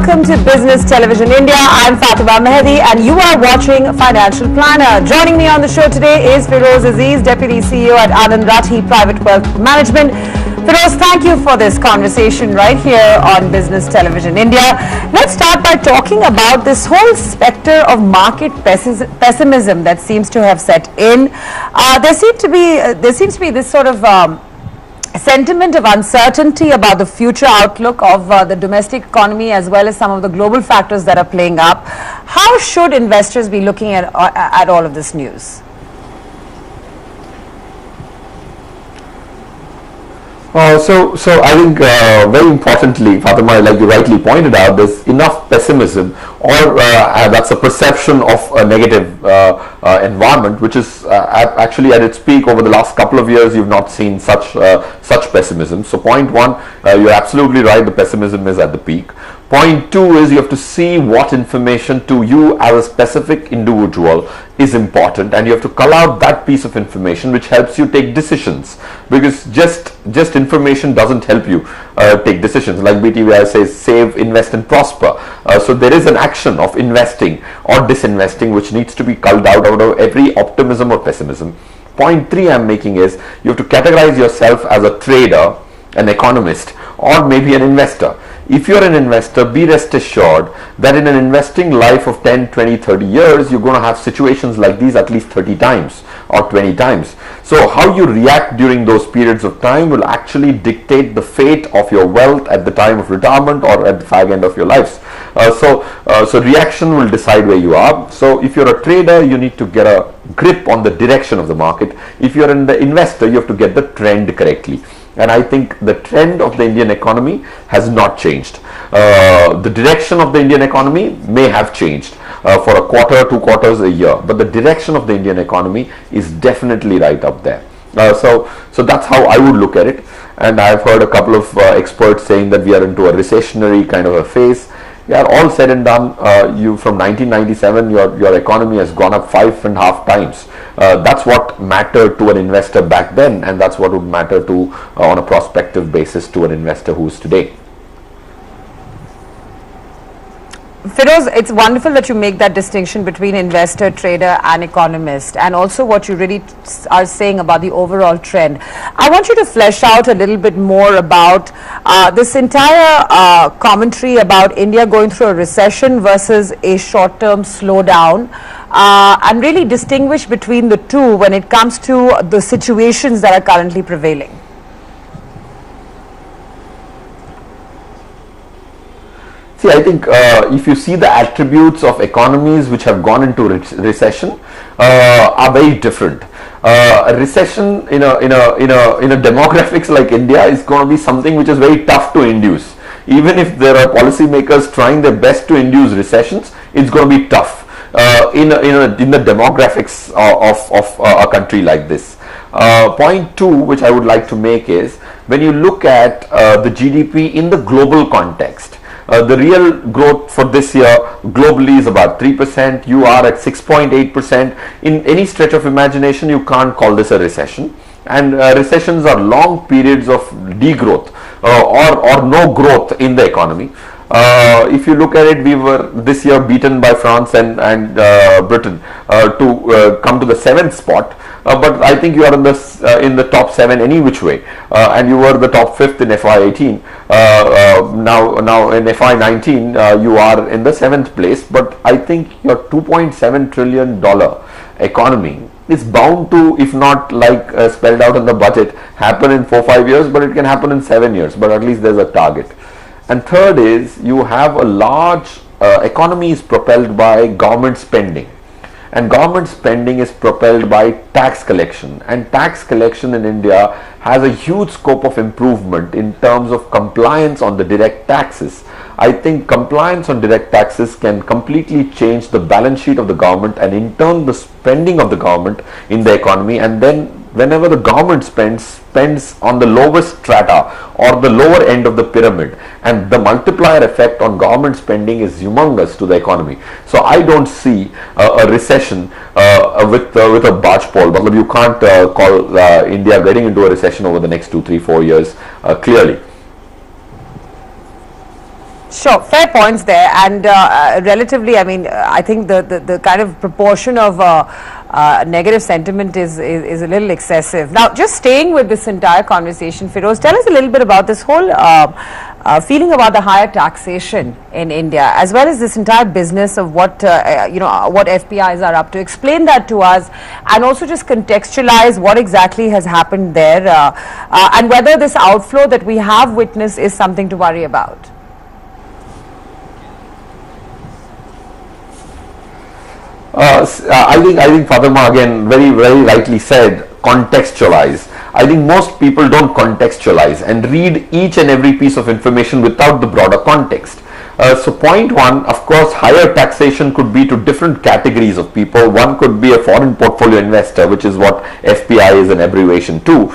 welcome to Business Television India. I'm Fatima Mehdi and you are watching Financial Planner. Joining me on the show today is Feroze Azeez, Deputy CEO at Anand Rathi Private Wealth Management. Feroze, thank you for this conversation right here on Business Television India. Let's start by talking about this whole specter of market pessimism that seems to have set in. There seems to be this sort of sentiment of uncertainty about the future outlook of the domestic economy as well as some of the global factors that are playing up. How should investors be looking at all of this news? So I think very importantly, Fatima, like you rightly pointed out, there's enough pessimism, or that's a perception of a negative environment, which is actually at its peak over the last couple of years. You've not seen such pessimism. So point one, you're absolutely right. The pessimism is at the peak. Point two is you have to see what information to you as a specific individual is important, and you have to cull out that piece of information which helps you take decisions, because just information doesn't help you take decisions. Like BTVi says, save, invest and prosper. So there is an action of investing or disinvesting which needs to be culled out of every optimism or pessimism. Point three I'm making is you have to categorize yourself as a trader, an economist, or maybe an investor. If you're an investor, be rest assured that in an investing life of 10, 20, 30 years, you're going to have situations like these at least 30 times or 20 times. So how you react during those periods of time will actually dictate the fate of your wealth at the time of retirement or at the fag end of your lives. So reaction will decide where you are. So if you're a trader, you need to get a grip on the direction of the market. If you're an investor, you have to get the trend correctly. And I think the trend of the Indian economy has not changed. The direction of the Indian economy may have changed for a quarter, 2 quarters, a year, but the direction of the Indian economy is definitely right up there. So that's how I would look at it. And I've heard a couple of experts saying that we are into a recessionary kind of a phase. Yeah, all said and done, you from 1997, your economy has gone up 5.5 times. That's what mattered to an investor back then, and that's what would matter to on a prospective basis to an investor who's today. Feroze, it's wonderful that you make that distinction between investor, trader and economist, and also what you really are saying about the overall trend. I want you to flesh out a little bit more about this entire commentary about India going through a recession versus a short-term slowdown, and really distinguish between the two when it comes to the situations that are currently prevailing. See, I think if you see the attributes of economies which have gone into recession are very different. A recession in a demographics like India is going to be something which is very tough to induce. Even if there are policymakers trying their best to induce recessions, it's going to be tough in the demographics of a country like this. Point two, which I would like to make, is when you look at the GDP in the global context. The real growth for this year globally is about 3%. You are at 6.8%. In any stretch of imagination, you can't call this a recession. And recessions are long periods of degrowth or no growth in the economy. If you look at it, we were this year beaten by France and Britain to come to the 7th spot. But I think you are in the top 7 any which way, and you were the top 5th in FY18. Now in FY19 you are in the 7th place. But I think your $2.7 trillion economy is bound to, if not like spelled out in the budget, happen in 4-5 years, but it can happen in 7 years. But at least there's a target. And third is you have a large economy is propelled by government spending. And government spending is propelled by tax collection, and tax collection in India has a huge scope of improvement in terms of compliance on the direct taxes. I think compliance on direct taxes can completely change the balance sheet of the government and in turn the spending of the government in the economy, and then whenever the government spends on the lowest strata or the lower end of the pyramid, and the multiplier effect on government spending is humongous to the economy. So I don't see a recession with a barge pole. But you can't call India getting into a recession over the next 2, 3, 4 years clearly. Sure, fair points there, and relatively, I mean, I think the kind of proportion of negative sentiment is a little excessive. Now, just staying with this entire conversation, Feroze, tell us a little bit about this whole feeling about the higher taxation in India, as well as this entire business of what what FPIs are up to. Explain that to us, and also just contextualize what exactly has happened there, and whether this outflow that we have witnessed is something to worry about. I think Fatima again very rightly said, contextualize. I think most people don't contextualize and read each and every piece of information without the broader context. So point one, of course, higher taxation could be to different categories of people. One could be a foreign portfolio investor, which is what FPI is an abbreviation to.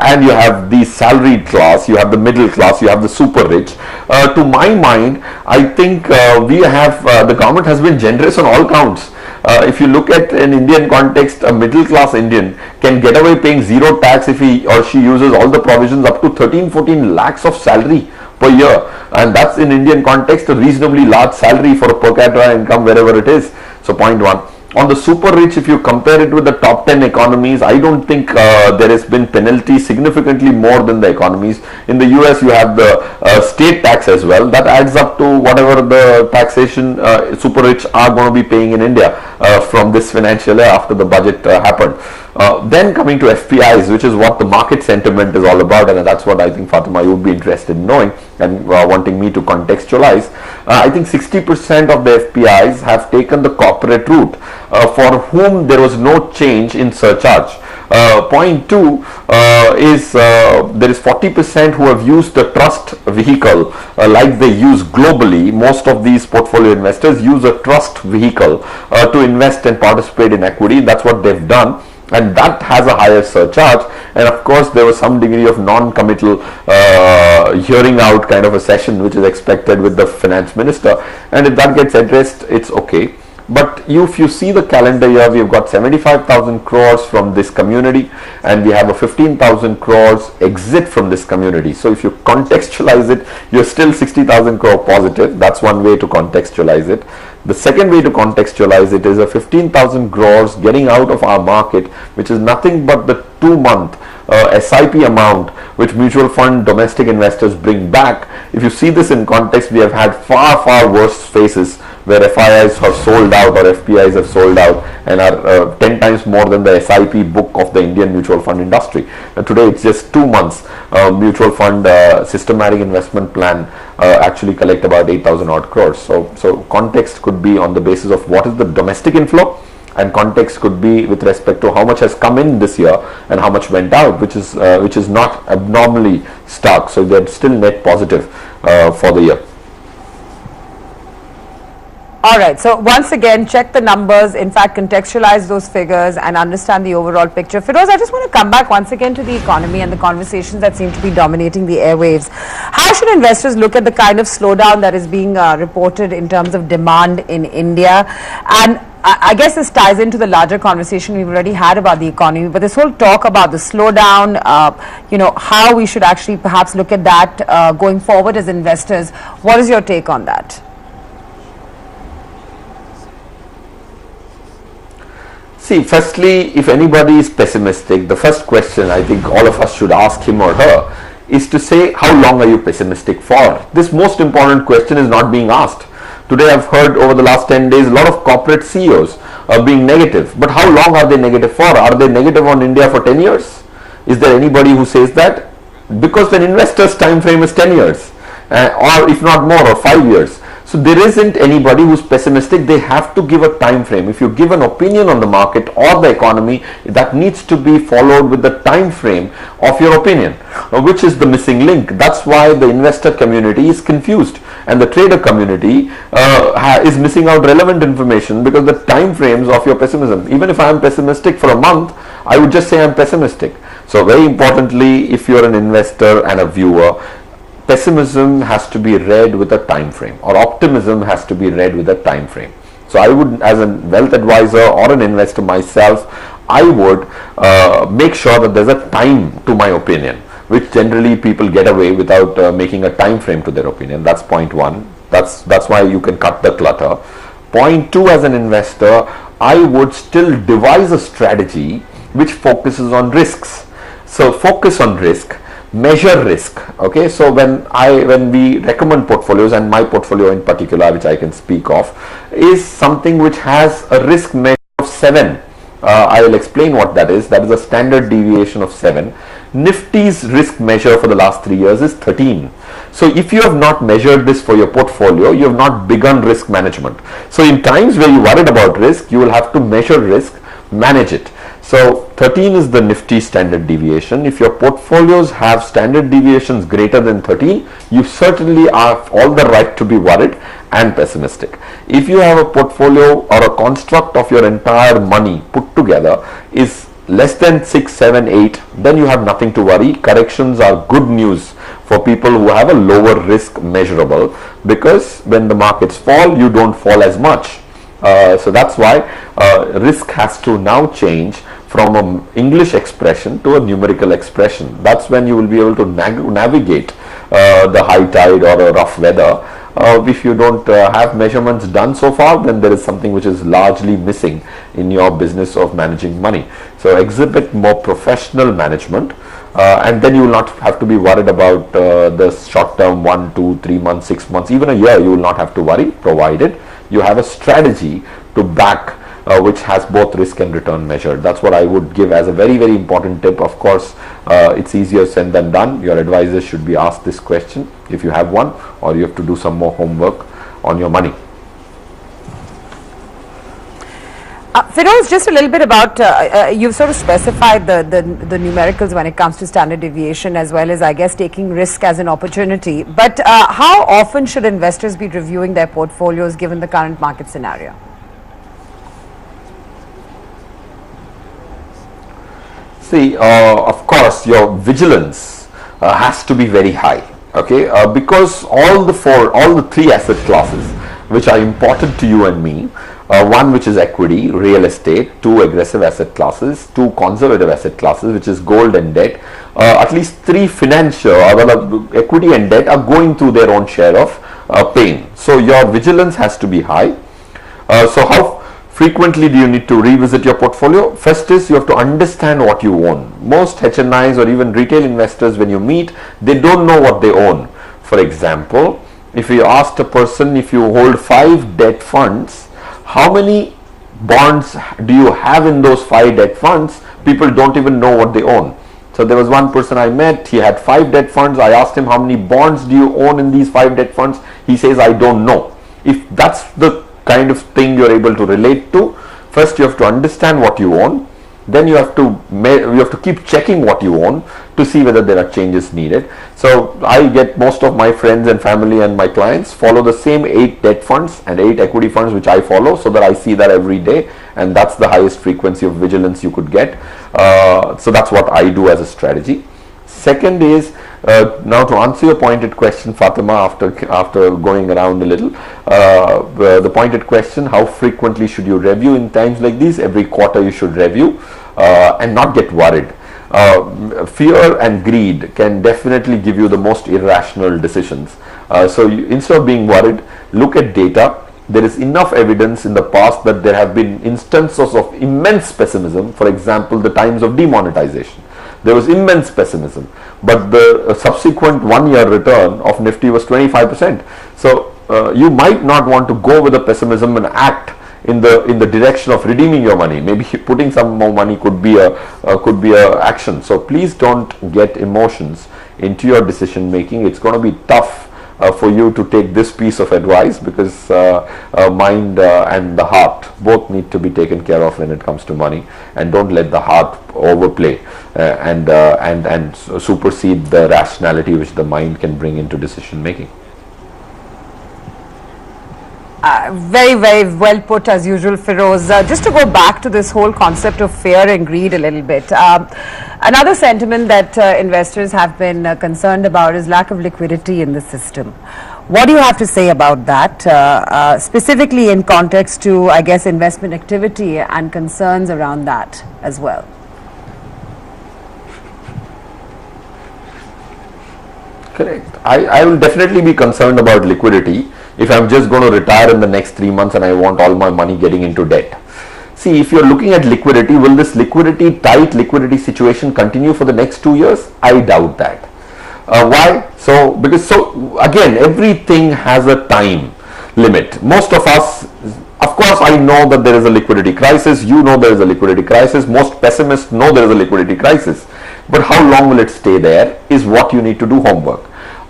And you have the salaried class, you have the middle class, you have the super rich. To my mind, I think the government has been generous on all counts. If you look at an Indian context, a middle class Indian can get away paying zero tax if he or she uses all the provisions up to 13-14 lakhs of salary per year, and that's in Indian context a reasonably large salary for a per capita income wherever it is. So point one. On the super rich, if you compare it with the top 10 economies, I don't think there has been penalty significantly more than the economies. In the US, you have the state tax as well. That adds up to whatever the taxation super rich are going to be paying in India from this financial year after the budget happened. Then coming to FPIs, which is what the market sentiment is all about, and that's what I think Fatima you would be interested in knowing and wanting me to contextualize. I think 60% of the FPIs have taken the corporate route, for whom there was no change in surcharge. Point two is there is 40% who have used the trust vehicle like they use globally. Most of these portfolio investors use a trust vehicle to invest and participate in equity. That's what they've done, and that has a higher surcharge. And of course there was some degree of non-committal hearing out kind of a session which is expected with the finance minister, and if that gets addressed, it's okay. But if you see the calendar year, we've got 75,000 crores from this community, and we have a 15,000 crores exit from this community. So if you contextualize it, you're still 60,000 crore positive. That's one way to contextualize it. The second way to contextualize it is a 15,000 crores getting out of our market, which is nothing but the 2-month SIP amount which mutual fund domestic investors bring back. If you see this in context, we have had far worse phases where FIIs have sold out or FPIs have sold out and are 10 times more than the SIP book of the Indian mutual fund industry. Today it's just 2 months mutual fund systematic investment plan actually collect about 8,000 odd crores. So context could be on the basis of what is the domestic inflow, and context could be with respect to how much has come in this year and how much went out, which is not abnormally stark. So they're still net positive for the year. All right, so once again, check the numbers, in fact, contextualize those figures and understand the overall picture. Feroze, I just want to come back once again to the economy and the conversations that seem to be dominating the airwaves. How should investors look at the kind of slowdown that is being reported in terms of demand in India? And I guess this ties into the larger conversation we've already had about the economy, but this whole talk about the slowdown, how we should actually perhaps look at that going forward as investors. What is your take on that? See, firstly, if anybody is pessimistic, the first question I think all of us should ask him or her is to say, how long are you pessimistic for? This most important question is not being asked. Today I've heard over the last 10 days a lot of corporate CEOs are being negative. But how long are they negative for? Are they negative on India for 10 years? Is there anybody who says that? Because an investor's time frame is 10 years or if not more, or 5 years. So there isn't anybody who's pessimistic. They have to give a time frame. If you give an opinion on the market or the economy, that needs to be followed with the time frame of your opinion, which is the missing link. That's why the investor community is confused and the trader community is missing out relevant information because the time frames of your pessimism. Even if I am pessimistic for a month, I would just say I'm pessimistic. So very importantly, if you're an investor and a viewer, pessimism has to be read with a time frame, or optimism has to be read with a time frame. So I would, as a wealth advisor or an investor myself, I would make sure that there's a time to my opinion. which generally people get away without making a time frame to their opinion. That's point one. That's why you can cut the clutter. Point two, as an investor, I would still devise a strategy which focuses on risks. So focus on risk, measure risk. Okay, so when we recommend portfolios, and my portfolio in particular, which I can speak of, is something which has a risk measure of 7. I will explain what that is. That is a standard deviation of 7. Nifty's risk measure for the last 3 years is 13. So if you have not measured this for your portfolio, you have not begun risk management. So in times where you're worried about risk, you will have to measure risk, manage it. So 13 is the Nifty standard deviation. If your portfolios have standard deviations greater than 13, you certainly have all the right to be worried and pessimistic. If you have a portfolio or a construct of your entire money put together is less than 6, 7, 8, then you have nothing to worry. Corrections are good news for people who have a lower risk measurable, because when the markets fall, you don't fall as much. So that's why risk has to now change from an English expression to a numerical expression. That's when you will be able to navigate the high tide or a rough weather. If you don't have measurements done so far, then there is something which is largely missing in your business of managing money. So exhibit more professional management, and then you will not have to be worried about the short term 1, 2, 3 months, 6 months, even a year. You will not have to worry, provided you have a strategy to back which has both risk and return measured. That's what I would give as a very, very important tip. Of course, it's easier said than done. Your advisor should be asked this question if you have one, or you have to do some more homework on your money. Feroze, just a little bit about, you've sort of specified the numericals when it comes to standard deviation, as well as, I guess, taking risk as an opportunity. But how often should investors be reviewing their portfolios given the current market scenario? See, of course, your vigilance has to be very high. Okay, because all the three asset classes which are important to you and me, one which is equity, real estate, 2 aggressive asset classes, 2 conservative asset classes, which is gold and debt, at least 3 financial, equity and debt are going through their own share of pain. So your vigilance has to be high. So how frequently do you need to revisit your portfolio? First is you have to understand what you own. Most HNIs or even retail investors, when you meet, they don't know what they own. For example, if you asked a person, if you hold 5 debt funds, how many bonds do you have in those 5 debt funds? People don't even know what they own. So there was one person I met, he had 5 debt funds. I asked him, how many bonds do you own in these 5 debt funds? He says, I don't know. If that's the kind of thing you're able to relate to, first you have to understand what you own, then you have to keep checking what you own to see whether there are changes needed. So I get most of my friends and family and my clients follow the same 8 debt funds and 8 equity funds which I follow, so that I see that every day, and that's the highest frequency of vigilance you could get. So that's what I do as a strategy. Second is, now to answer your pointed question, Fatima, after going around a little, the pointed question, how frequently should you review in times like these? Every quarter you should review and not get worried. Fear and greed can definitely give you the most irrational decisions. So instead of being worried, look at data. There is enough evidence in the past that there have been instances of immense pessimism. For example, the times of demonetization. There was immense pessimism, but the subsequent 1-year return of Nifty was 25%. So you might not want to go with the pessimism and act in the direction of redeeming your money. Maybe putting some more money could be a action. So please don't get emotions into your decision making. It's going to be tough for you to take this piece of advice, because mind and the heart both need to be taken care of when it comes to money, and don't let the heart overplay and supersede the rationality which the mind can bring into decision making. Very, very well put as usual, Feroze. Just to go back to this whole concept of fear and greed a little bit. Another sentiment that investors have been concerned about is lack of liquidity in the system. What do you have to say about that, specifically in context to, I guess, investment activity and concerns around that as well? Correct. I will definitely be concerned about liquidity if I'm just going to retire in the next 3 months and I want all my money getting into debt. See, if you're looking at liquidity, will this tight liquidity situation continue for the next 2 years? I doubt that. Why? Because again, everything has a time limit. Most of us, of course, I know that there is a liquidity crisis. You know there is a liquidity crisis. Most pessimists know there is a liquidity crisis. But how long will it stay there is what you need to do homework.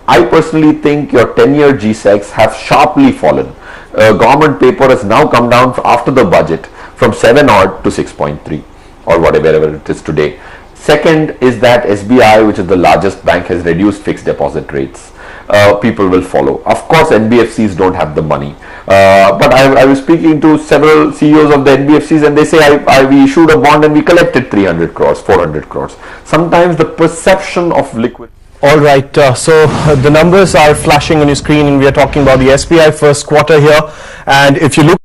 I personally think your 10-year G-Secs have sharply fallen. Government paper has now come down after the budget from 7 odd to 6.3 or whatever it is today. Second is that SBI, which is the largest bank, has reduced fixed deposit rates. People will follow. Of course, NBFCs don't have the money. But I was speaking to several CEOs of the NBFCs and they say we issued a bond and we collected 300 crores, 400 crores. Sometimes the perception of liquid. All right, so the numbers are flashing on your screen and we are talking about the SBI first quarter here, and if you look